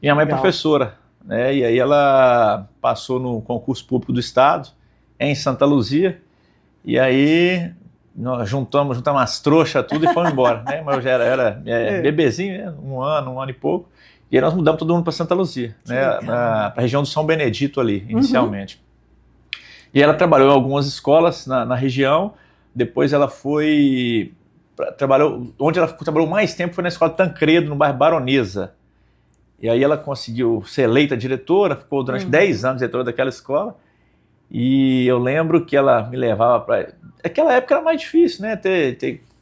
Minha mãe é Legal. professora, né? E aí ela passou no concurso público do Estado, em Santa Luzia, e aí nós juntamos as trouxas tudo e fomos embora, né? Mas eu já era É, bebezinho, né? Um ano e pouco. E aí nós mudamos todo mundo para Santa Luzia, que né? legal. Para a região do São Benedito ali, Uhum. inicialmente. E ela trabalhou em algumas escolas na região, depois ela foi... Trabalhou, onde ela trabalhou mais tempo foi na escola Tancredo, no bairro Baronesa. E aí ela conseguiu ser eleita diretora, ficou durante 10 Uhum. anos diretora daquela escola. E eu lembro que ela me levava para. Aquela época era mais difícil, né?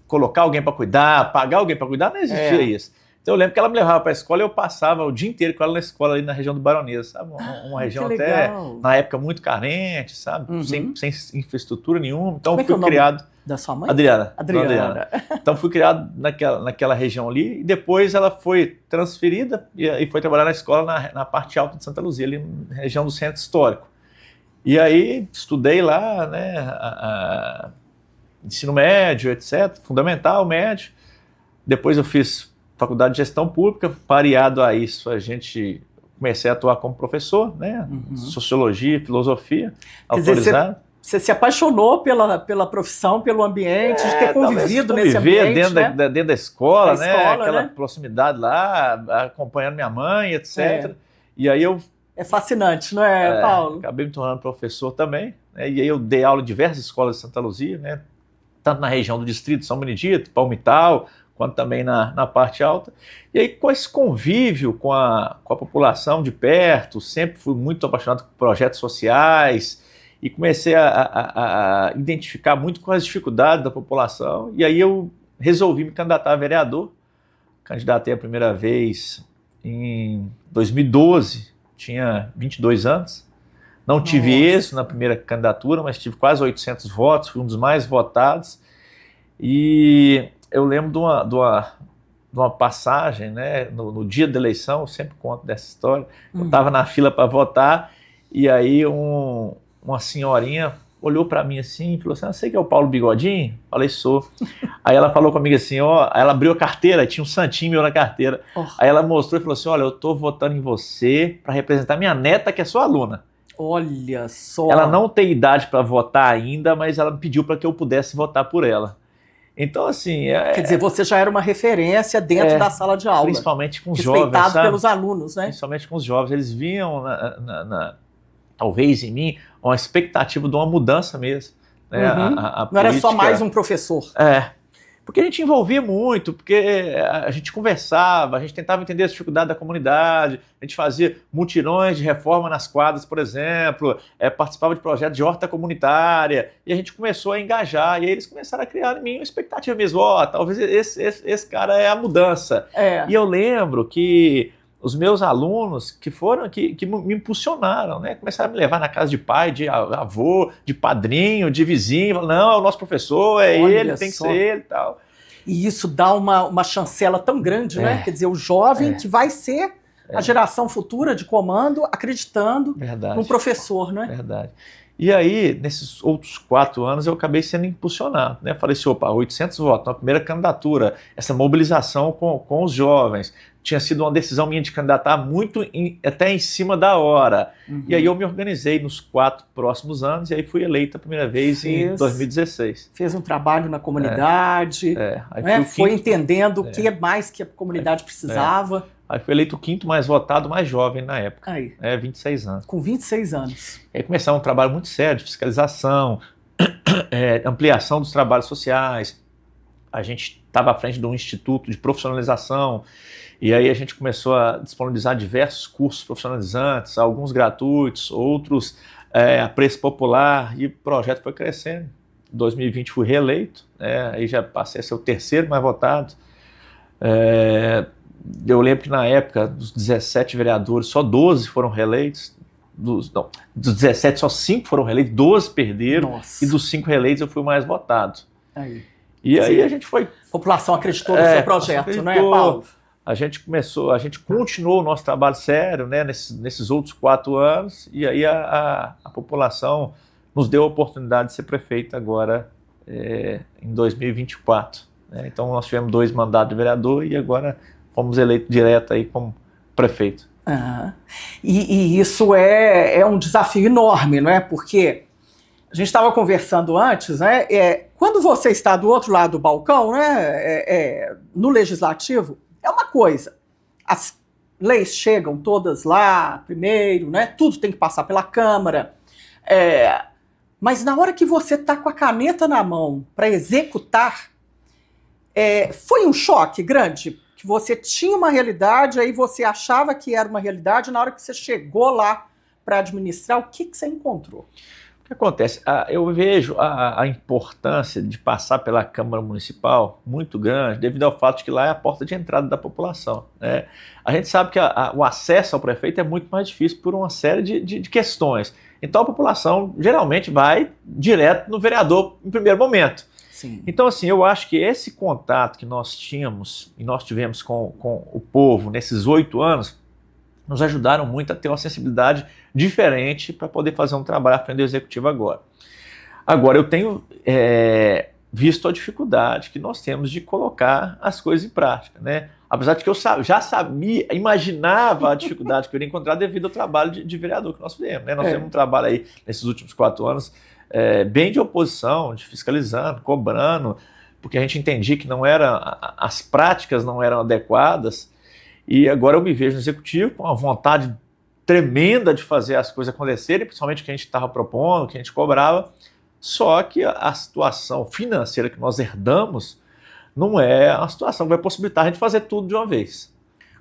Colocar alguém para cuidar, pagar alguém para cuidar, não existia É. isso. Então eu lembro que ela me levava para a escola e eu passava o dia inteiro com ela na escola, ali na região do Baronesa, sabe? Uma Ai, que região até, legal. na época, muito carente, sabe? Sem, Uhum. sem infraestrutura nenhuma. Então eu Como é que é fui o nome criado. da sua mãe? Adriana, Dona Adriana. Adriana. Então fui criado naquela região ali e depois ela foi transferida e foi trabalhar na escola na parte alta de Santa Luzia, ali na região do centro histórico. E aí estudei lá, né, ensino médio, etc., fundamental, médio. Depois eu fiz faculdade de gestão pública, pareado a isso a gente comecei a atuar como professor, né, Uhum. sociologia, filosofia, Quer dizer, autorizado. você se apaixonou pela profissão, pelo ambiente, de ter Talvez convivido nesse conviver ambiente, né? dentro da Da escola, né, escola, aquela né? proximidade lá, acompanhando minha mãe, É, etc. E aí eu é fascinante, não é, Paulo? acabei me tornando professor também, né, e aí eu dei aula em diversas escolas de Santa Luzia, né, tanto na região do distrito São Benedito, Palmital, quanto também na parte alta. E aí, com esse convívio com a população de perto, sempre fui muito apaixonado por projetos sociais e comecei a identificar muito com as dificuldades da população. E aí eu resolvi me candidatar a vereador. Candidatei a primeira vez em 2012, tinha 22 anos. Não tive êxito na Nossa. primeira candidatura, mas tive quase 800 votos, fui um dos mais votados. E eu lembro de uma passagem, né, no dia da eleição, eu sempre conto dessa história. Eu Hum. estava na fila para votar e aí uma senhorinha olhou para mim assim e falou assim: você que é o Paulo Bigodinho? Falei, sou. Aí ela falou comigo assim, ó, aí ela abriu a carteira, tinha um santinho meu na carteira. Oh, Aí ela mostrou e falou assim: olha, eu estou votando em você para representar minha neta, que é sua aluna. olha Ela só. não tem idade para votar ainda, mas ela me pediu para que eu pudesse votar por ela. Então, assim, Quer dizer, você já era uma referência dentro da sala de aula, principalmente com os jovens, respeitado sabe? pelos alunos, né? Principalmente com os jovens, eles viam, talvez em mim, uma expectativa de uma mudança mesmo. Né? Uhum. A Não era só mais política. um professor. Porque a gente envolvia muito, porque a gente conversava, a gente tentava entender as dificuldades da comunidade, a gente fazia mutirões de reforma nas quadras, por exemplo, participava de projetos de horta comunitária, e a gente começou a engajar, e aí eles começaram a criar em mim uma expectativa mesmo: ó, talvez esse cara é a mudança. É. E eu lembro que os meus alunos que me impulsionaram, né? Começaram a me levar na casa de pai, de avô, de padrinho, de vizinho. Não, é o nosso professor, é ele, Olha tem que ser só. ele e tal. E isso dá uma chancela tão grande, né? Quer dizer, o jovem que vai ser a geração futura de comando, acreditando num Verdade, professor, né? verdade. E aí, nesses outros 4 anos, eu acabei sendo impulsionado, né? Falei assim, opa, 800 votos na primeira candidatura, essa mobilização com os jovens, tinha sido uma decisão minha de candidatar até em cima da hora. E aí eu Uhum. me organizei nos 4 próximos anos e aí fui eleito a primeira vez em Fez, 2016. fez um trabalho na comunidade, Aí fui né? o Foi quinto, entendendo o que mais que a comunidade precisava. aí fui eleito o quinto mais votado, mais jovem na época, Aí, 26 anos. com 26 anos. E aí começamos um trabalho muito sério de fiscalização, ampliação dos trabalhos sociais. A gente estava à frente de um instituto de profissionalização, e aí a gente começou a disponibilizar diversos cursos profissionalizantes, alguns gratuitos, outros a preço popular, e o projeto foi crescendo. Em 2020 fui reeleito, aí já passei a ser o terceiro mais votado. Eu lembro que na época, dos 17 vereadores, só 12 foram reeleitos. Dos 17, só 5 foram reeleitos, 12 perderam, Nossa. e dos 5 reeleitos eu fui o mais votado. Aí. E aí a gente foi. A população acreditou no seu projeto, não é, Paulo? A gente continuou o nosso trabalho sério, né, nesses outros 4 anos, e aí a população nos deu a oportunidade de ser prefeito agora em 2024. Então nós tivemos 2 mandatos de vereador e agora fomos eleitos direto aí como prefeito. E isso é um desafio enorme, não é? Porque a gente estava conversando antes, né? Quando você está do outro lado do balcão, né? No legislativo, é uma coisa. As leis chegam todas lá primeiro, né? Tudo tem que passar pela Câmara. Mas na hora que você está com a caneta na mão para executar, foi um choque grande? Que você tinha uma realidade, aí você achava que era uma realidade, na hora que você chegou lá para administrar, o que você encontrou? O que acontece? Eu vejo a importância de passar pela Câmara Municipal muito grande, devido ao fato de que lá é a porta de entrada da população, né? A gente sabe que o acesso ao prefeito é muito mais difícil por uma série de questões. Então a população geralmente vai direto no vereador em primeiro momento. Sim. Então, assim, eu acho que esse contato que nós tínhamos e nós tivemos com o povo nesses 8 anos nos ajudaram muito a ter uma sensibilidade diferente para poder fazer um trabalho à frente do executivo agora. Agora, eu tenho visto a dificuldade que nós temos de colocar as coisas em prática, né? Apesar de que eu já sabia, imaginava a dificuldade que eu iria encontrar devido ao trabalho de vereador que nós fizemos, né? Nós temos um trabalho aí nesses últimos 4 anos bem de oposição, de fiscalizando, cobrando, porque a gente entendia que as práticas não eram adequadas, e agora eu me vejo no executivo com uma vontade tremenda de fazer as coisas acontecerem, principalmente o que a gente estava propondo, o que a gente cobrava, só que a situação financeira que nós herdamos não é a situação que vai possibilitar a gente fazer tudo de uma vez.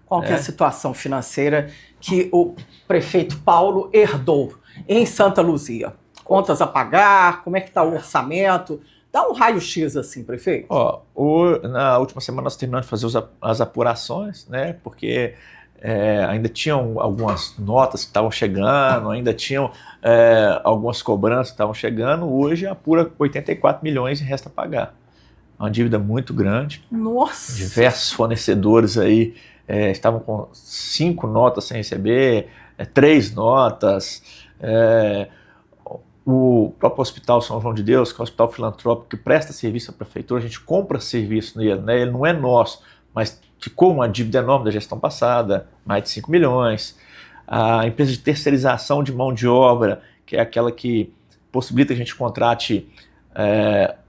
Qual que é a situação financeira que o prefeito Paulo herdou em Santa Luzia? Contas a pagar, como é que está o orçamento? Dá um raio-x assim, prefeito. Na última semana nós terminamos de fazer as apurações, né? Porque ainda tinham algumas notas que estavam chegando, ainda tinham algumas cobranças que estavam chegando. Hoje apura 84 milhões e resta pagar. Uma dívida muito grande. Nossa! Diversos fornecedores aí estavam com 5 notas sem receber, 3 notas. O próprio Hospital São João de Deus, que é um hospital filantrópico que presta serviço à prefeitura, a gente compra serviço nele, né? Ele não é nosso, mas ficou uma dívida enorme da gestão passada, mais de 5 milhões. A empresa de terceirização de mão de obra, que é aquela que possibilita que a gente contrate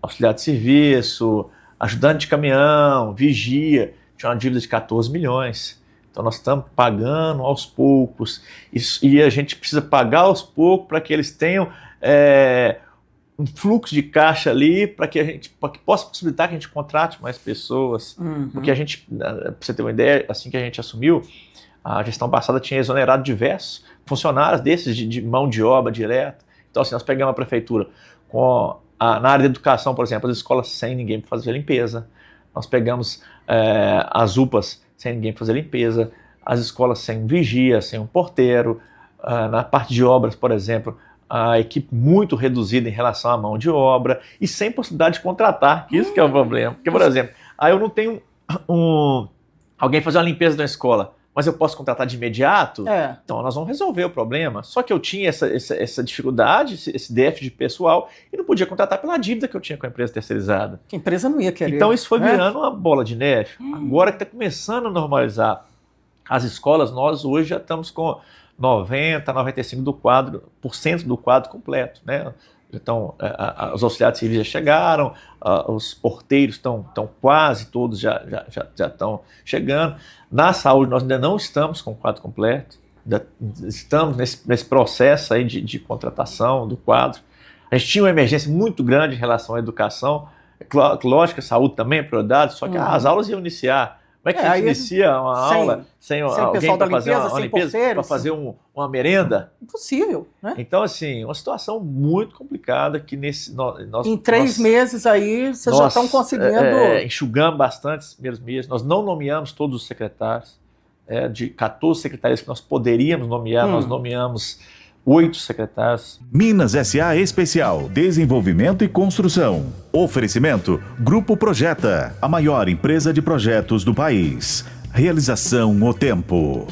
auxiliar de serviço, ajudante de caminhão, vigia, tinha uma dívida de 14 milhões. Então nós estamos pagando aos poucos, e a gente precisa pagar aos poucos para que eles tenham um fluxo de caixa ali, para que possa possibilitar que a gente contrate mais pessoas. Porque a gente, para você ter uma ideia, assim que a gente assumiu, a gestão passada tinha exonerado diversos funcionários desses de mão de obra direta. Então assim, nós pegamos a prefeitura na área de educação, por exemplo, as escolas sem ninguém para fazer limpeza. Nós pegamos as UPAs sem ninguém para fazer limpeza, as escolas sem vigia, sem um porteiro. Na parte de obras, por exemplo, a equipe muito reduzida em relação à mão de obra e sem possibilidade de contratar, que isso que é o problema. Porque, por exemplo, eu não tenho alguém fazer uma limpeza na escola, mas eu posso contratar de imediato, então nós vamos resolver o problema. Só que eu tinha essa dificuldade, esse déficit de pessoal, e não podia contratar pela dívida que eu tinha com a empresa terceirizada. A empresa não ia querer. Então isso foi virando uma bola de neve. Agora que está começando a normalizar as escolas, nós hoje já estamos com 90%, 95% do quadro completo, né? Então, os auxiliares de serviço já chegaram, os porteiros estão quase todos já estão chegando. Na saúde, nós ainda não estamos com o quadro completo, ainda estamos nesse processo aí de contratação do quadro. A gente tinha uma emergência muito grande em relação à educação. Lógico que a saúde também é prioridade, só que as aulas iam iniciar. Como é que a gente inicia uma aula sem alguém para fazer uma limpeza, para fazer uma merenda? Impossível, né? Então, assim, uma situação muito complicada que em 3 meses aí, vocês já estão conseguindo... enxugamos bastante esses primeiros meses. Nós não nomeamos todos os secretários. De 14 secretários que nós poderíamos nomear, nós nomeamos 8 secretários. Minas S.A. Especial, Desenvolvimento e Construção. Oferecimento, Grupo Projeta, a maior empresa de projetos do país. Realização O Tempo.